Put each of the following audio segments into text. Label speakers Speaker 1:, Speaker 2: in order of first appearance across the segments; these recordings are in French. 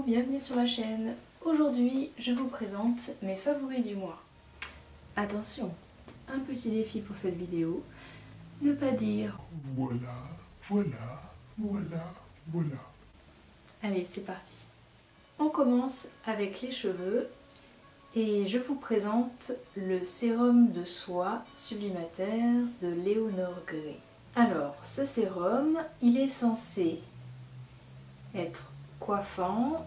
Speaker 1: bienvenue sur ma chaîne. Aujourd'hui, je vous présente mes favoris du mois. Attention, un petit défi pour cette vidéo, ne pas dire
Speaker 2: voilà.
Speaker 1: Allez, c'est parti. On commence avec les cheveux et je vous présente le sérum de soie sublimateur de Léonore Grey. Alors, ce sérum, il est censé être coiffant,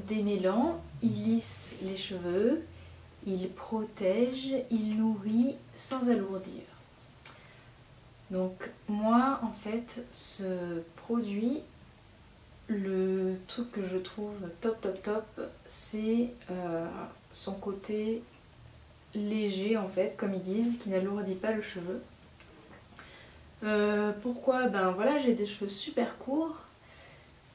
Speaker 1: démêlant, il lisse les cheveux, il protège, il nourrit sans alourdir. Donc moi en fait ce produit, le truc que je trouve top, c'est son côté léger en fait, comme ils disent, qui n'alourdit pas le cheveu. Pourquoi? Ben voilà, j'ai des cheveux super courts.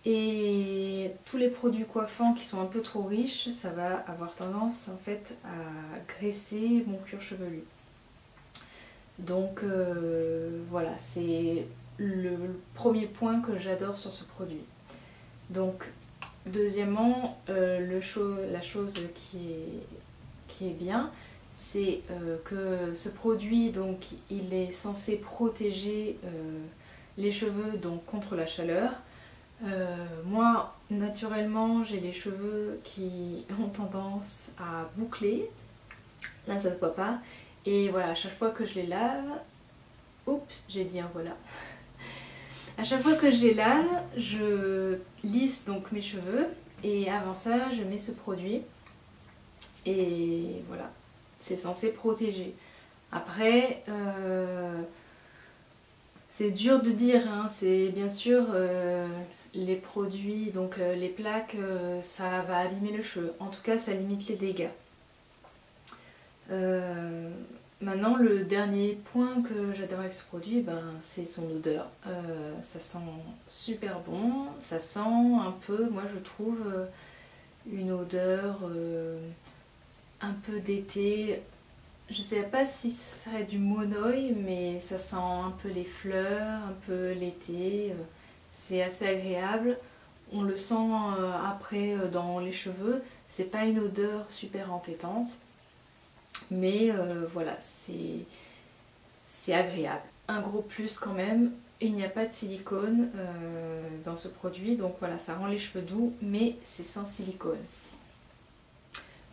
Speaker 1: Et tous les produits coiffants qui sont un peu trop riches, ça va avoir tendance en fait à graisser mon cuir chevelu. Donc voilà, c'est le premier point que j'adore sur ce produit. Donc deuxièmement, la chose qui est bien, c'est que ce produit, donc, il est censé protéger les cheveux donc, contre la chaleur. Moi, naturellement, j'ai les cheveux qui ont tendance à boucler. Là, ça se voit pas. Et voilà, à chaque fois que je les lave... Oups, j'ai dit un voilà. À chaque fois que je les lave, je lisse donc mes cheveux. Et avant ça, je mets ce produit. Et voilà, c'est censé protéger. Après... c'est dur de dire, hein. C'est bien sûr... les produits, donc les plaques, ça va abîmer le cheveu. En tout cas, ça limite les dégâts. Maintenant, le dernier point que j'adore avec ce produit, ben, c'est son odeur. Ça sent super bon, ça sent un peu, moi je trouve, une odeur un peu d'été. Je sais pas si ce serait du monoï, mais ça sent un peu les fleurs, un peu l'été. C'est assez agréable, on le sent après dans les cheveux, c'est pas une odeur super entêtante, mais voilà, c'est agréable. Un gros plus quand même, il n'y a pas de silicone dans ce produit, donc voilà, ça rend les cheveux doux, mais c'est sans silicone.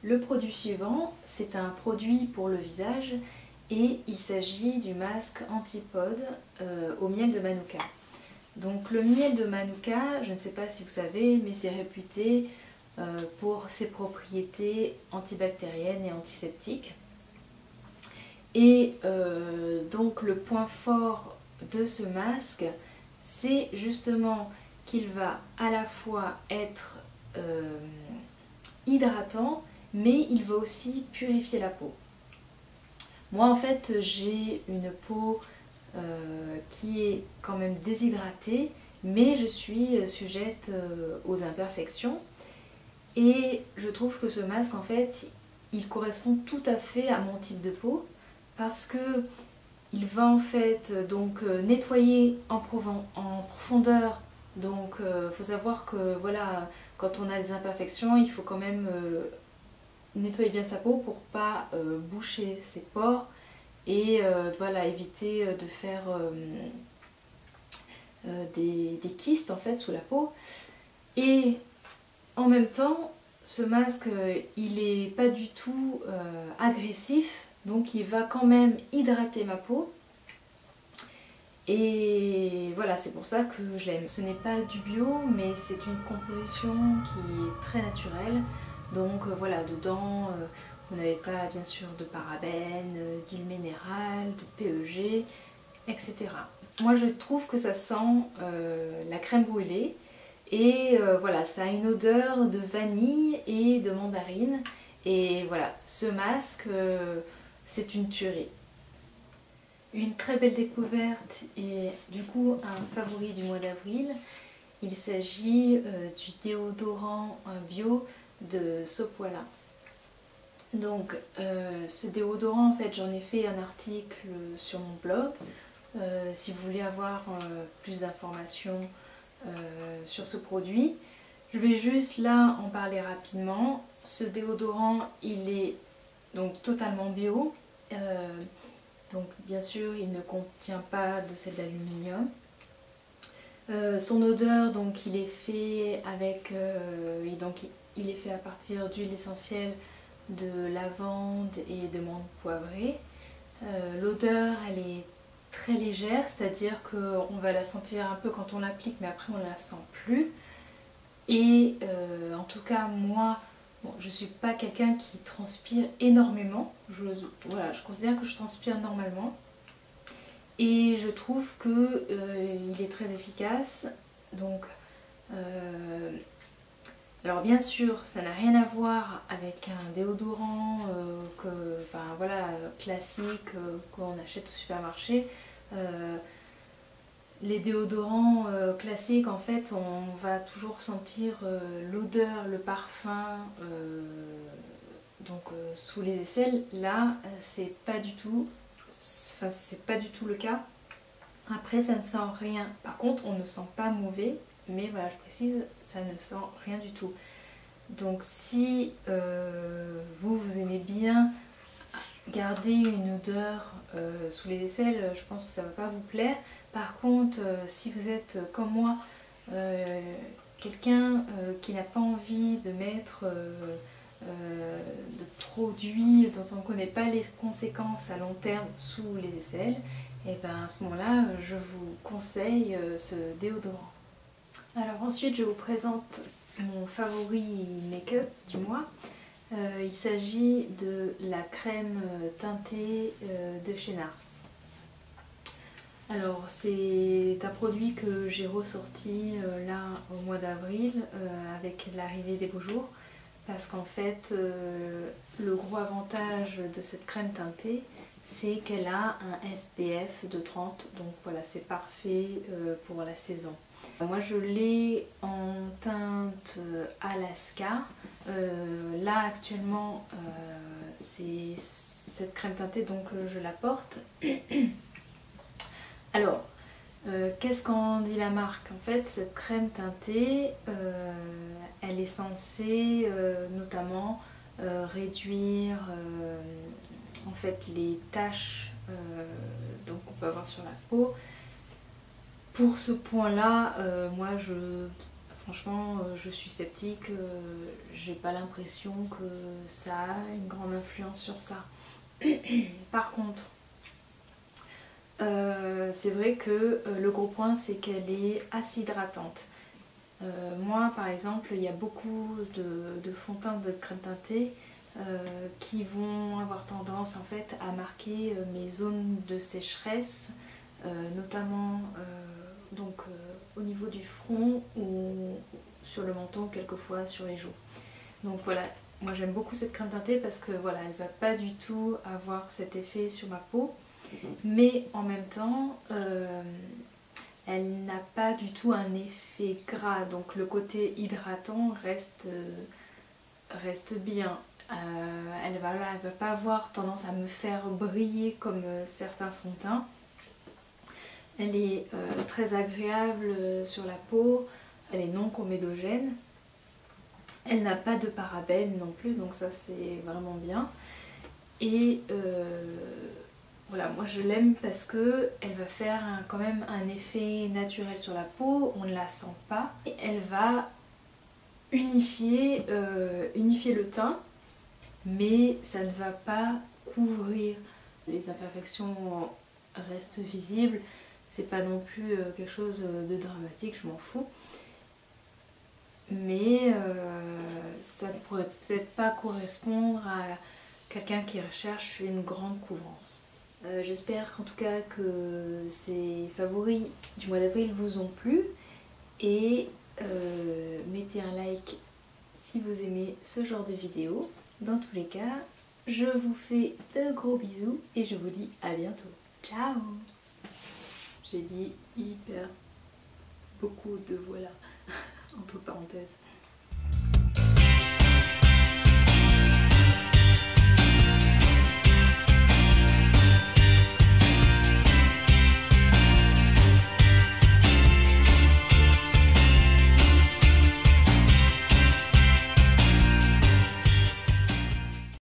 Speaker 1: Le produit suivant, c'est un produit pour le visage et il s'agit du masque Antipode au miel de Manuka. Donc le miel de Manuka, je ne sais pas si vous savez, mais c'est réputé pour ses propriétés antibactériennes et antiseptiques. Et donc le point fort de ce masque, c'est justement qu'il va à la fois être hydratant, mais il va aussi purifier la peau. Moi en fait, j'ai une peau qui est quand même déshydratée, mais je suis sujette aux imperfections et je trouve que ce masque en fait il correspond tout à fait à mon type de peau parce que il va en fait donc nettoyer en profondeur. Donc faut savoir que voilà, quand on a des imperfections, il faut quand même nettoyer bien sa peau pour pas boucher ses pores et voilà, éviter de faire des kystes en fait sous la peau. Et en même temps, ce masque il est pas du tout agressif, donc il va quand même hydrater ma peau. Et voilà, c'est pour ça que je l'aime. Ce n'est pas du bio, mais c'est une composition qui est très naturelle. Donc voilà, dedans vous n'avez pas bien sûr de parabènes, d'huile minérale, de PEG, etc. Moi je trouve que ça sent la crème brûlée et voilà, ça a une odeur de vanille et de mandarine. Et voilà, ce masque, c'est une tuerie. Une très belle découverte et du coup un favori du mois d'avril. Il s'agit du déodorant bio de Sopoila. Donc ce déodorant, en fait, j'en ai fait un article sur mon blog. Si vous voulez avoir plus d'informations sur ce produit. Je vais juste là en parler rapidement. Ce déodorant, il est donc totalement bio. Donc bien sûr, il ne contient pas de sel d'aluminium. Son odeur, donc il est fait avec, il est fait à partir d'huile essentielle de lavande et de menthe poivrée. L'odeur, elle est très légère, c'est-à-dire qu'on va la sentir un peu quand on l'applique, mais après on la sent plus. Et en tout cas, moi, bon, je suis pas quelqu'un qui transpire énormément. Voilà, je considère que je transpire normalement. Et je trouve que il est très efficace. Donc, alors bien sûr, ça n'a rien à voir avec un déodorant enfin, voilà, classique qu'on achète au supermarché. Les déodorants classiques, en fait, on va toujours sentir l'odeur, le parfum sous les aisselles. Là, c'est pas du tout, enfin, c'est pas du tout le cas. Après, ça ne sent rien. Par contre, on ne sent pas mauvais, mais voilà, je précise, ça ne sent rien du tout. Donc, si vous aimez bien garder une odeur sous les aisselles, je pense que ça ne va pas vous plaire. Par contre, si vous êtes comme moi, quelqu'un qui n'a pas envie de mettre de trop d'huile dont on ne connaît pas les conséquences à long terme sous les aisselles, et bien à ce moment-là, je vous conseille ce déodorant. Alors ensuite, je vous présente mon favori make-up du mois. Il s'agit de la crème teintée de chez NARS. Alors c'est un produit que j'ai ressorti là au mois d'avril avec l'arrivée des beaux jours, parce qu'en fait le gros avantage de cette crème teintée, c'est qu'elle a un SPF de 30, donc voilà, c'est parfait pour la saison. Moi je l'ai en teinte Alaska. Là actuellement c'est cette crème teintée, donc je la porte. Alors, qu'est-ce qu'en dit la marque? En fait, cette crème teintée, elle est censée notamment réduire en fait les taches donc on peut avoir sur la peau. Pour ce point-là, moi franchement je suis sceptique, j'ai pas l'impression que ça a une grande influence sur ça. Par contre, c'est vrai que le gros point, c'est qu'elle est assez hydratante. Moi par exemple, il y a beaucoup de fonds de teint de crème teintée qui vont avoir tendance en fait à marquer mes zones de sécheresse, notamment au niveau du front ou sur le menton, quelquefois sur les joues. Donc voilà, moi j'aime beaucoup cette crème teintée parce que voilà, elle va pas du tout avoir cet effet sur ma peau, mais en même temps elle n'a pas du tout un effet gras, donc le côté hydratant reste bien. Elle va pas avoir tendance à me faire briller comme certains fonds de teint. Elle est très agréable sur la peau, elle est non comédogène, elle n'a pas de parabènes non plus, donc ça c'est vraiment bien. Et voilà, moi je l'aime parce que elle va faire quand même un effet naturel sur la peau, on ne la sent pas, et elle va unifier le teint, mais ça ne va pas couvrir. Les imperfections restent visibles, c'est pas non plus quelque chose de dramatique, je m'en fous. Mais ça ne pourrait peut-être pas correspondre à quelqu'un qui recherche une grande couvrance. J'espère en tout cas que ces favoris du mois d'avril vous ont plu, et mettez un like si vous aimez ce genre de vidéo. Dans tous les cas, je vous fais de gros bisous et je vous dis à bientôt. Ciao! J'ai dit hyper beaucoup de voilà entre parenthèses.